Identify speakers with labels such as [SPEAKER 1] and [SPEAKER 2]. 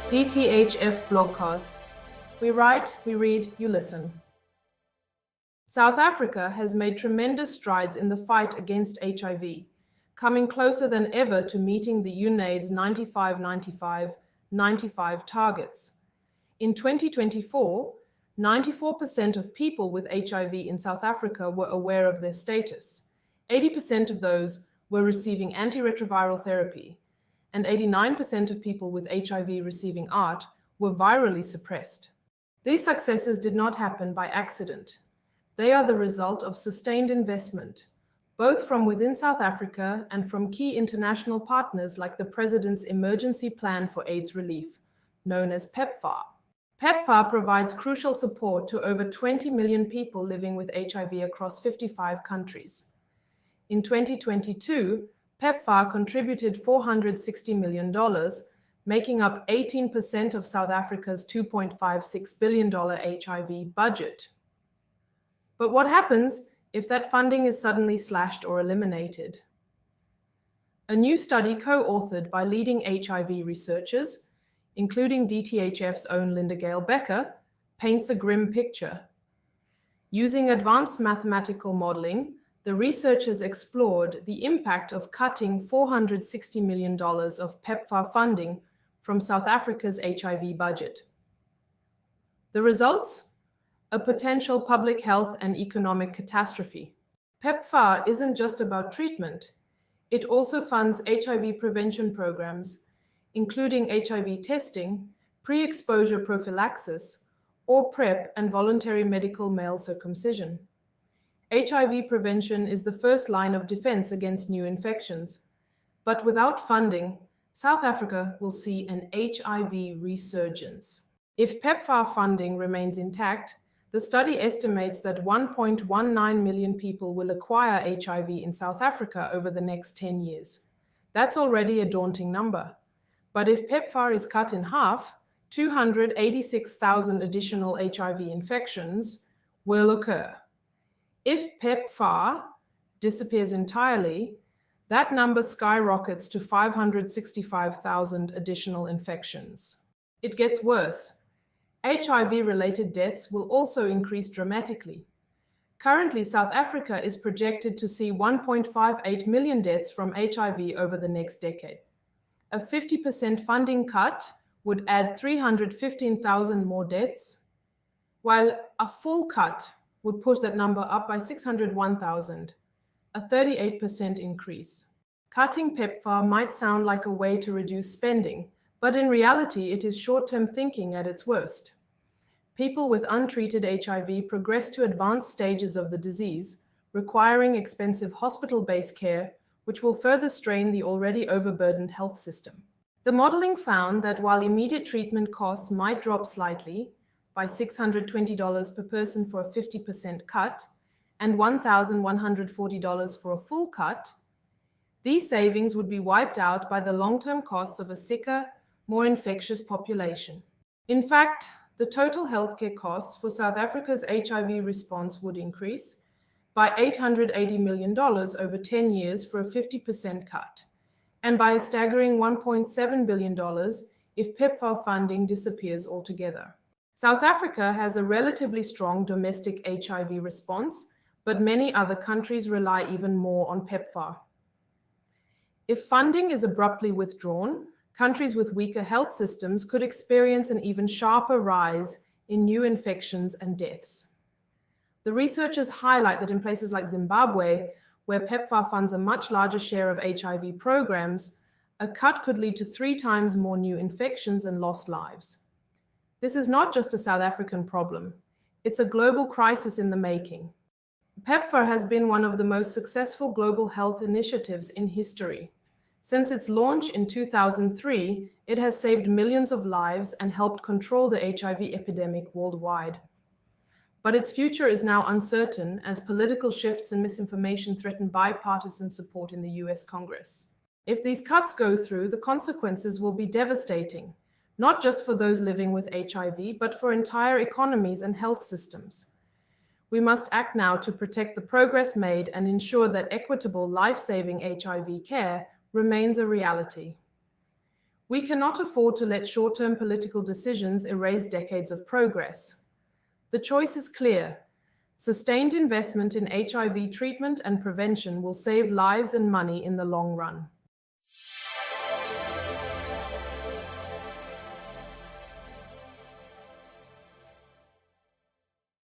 [SPEAKER 1] DTHF Blogcast. We write, we read, you listen. South Africa has made tremendous strides in the fight against HIV, coming closer than ever to meeting the UNAIDS 95-95-95 targets. In 2024, 94% of people with HIV in South Africa were aware of their status. 80% of those were receiving antiretroviral therapy, and 89% of people with HIV receiving ART were virally suppressed. These successes did not happen by accident. They are the result of sustained investment, both from within South Africa and from key international partners like the President's Emergency Plan for AIDS Relief, known as PEPFAR. PEPFAR provides crucial support to over 20 million people living with HIV across 55 countries. In 2022, PEPFAR contributed $460 million, making up 18% of South Africa's $2.56 billion HIV budget. But what happens if that funding is suddenly slashed or eliminated? A new study co-authored by leading HIV researchers, including DTHF's own Linda Gale Becker, paints a grim picture. Using advanced mathematical modeling, the researchers explored the impact of cutting $460 million of PEPFAR funding from South Africa's HIV budget. The results? A potential public health and economic catastrophe. PEPFAR isn't just about treatment. It also funds HIV prevention programs, including HIV testing, pre-exposure prophylaxis, or PrEP and voluntary medical male circumcision. HIV prevention is the first line of defense against new infections. But without funding, South Africa will see an HIV resurgence. If PEPFAR funding remains intact, the study estimates that 1.19 million people will acquire HIV in South Africa over the next 10 years. That's already a daunting number. But if PEPFAR is cut in half, 286,000 additional HIV infections will occur. If PEPFAR disappears entirely, that number skyrockets to 565,000 additional infections. It gets worse. HIV-related deaths will also increase dramatically. Currently, South Africa is projected to see 1.58 million deaths from HIV over the next decade. A 50% funding cut would add 315,000 more deaths, while a full cut would push that number up by 601,000, a 38% increase. Cutting PEPFAR might sound like a way to reduce spending, but in reality it is short-term thinking at its worst. People with untreated HIV progress to advanced stages of the disease, requiring expensive hospital-based care, which will further strain the already overburdened health system. The modeling found that while immediate treatment costs might drop slightly, by $620 per person for a 50% cut, and $1,140 for a full cut, these savings would be wiped out by the long-term costs of a sicker, more infectious population. In fact, the total healthcare costs for South Africa's HIV response would increase by $880 million over 10 years for a 50% cut, and by a staggering $1.7 billion if PEPFAR funding disappears altogether. South Africa has a relatively strong domestic HIV response, but many other countries rely even more on PEPFAR. If funding is abruptly withdrawn, countries with weaker health systems could experience an even sharper rise in new infections and deaths. The researchers highlight that in places like Zimbabwe, where PEPFAR funds a much larger share of HIV programs, a cut could lead to 3 times more new infections and lost lives. This is not just a South African problem. It's a global crisis in the making. PEPFAR has been one of the most successful global health initiatives in history. Since its launch in 2003, it has saved millions of lives and helped control the HIV epidemic worldwide. But its future is now uncertain as political shifts and misinformation threaten bipartisan support in the US Congress. If these cuts go through, the consequences will be devastating, not just for those living with HIV, but for entire economies and health systems. We must act now to protect the progress made and ensure that equitable, life-saving HIV care remains a reality. We cannot afford to let short-term political decisions erase decades of progress. The choice is clear. Sustained investment in HIV treatment and prevention will save lives and money in the long run.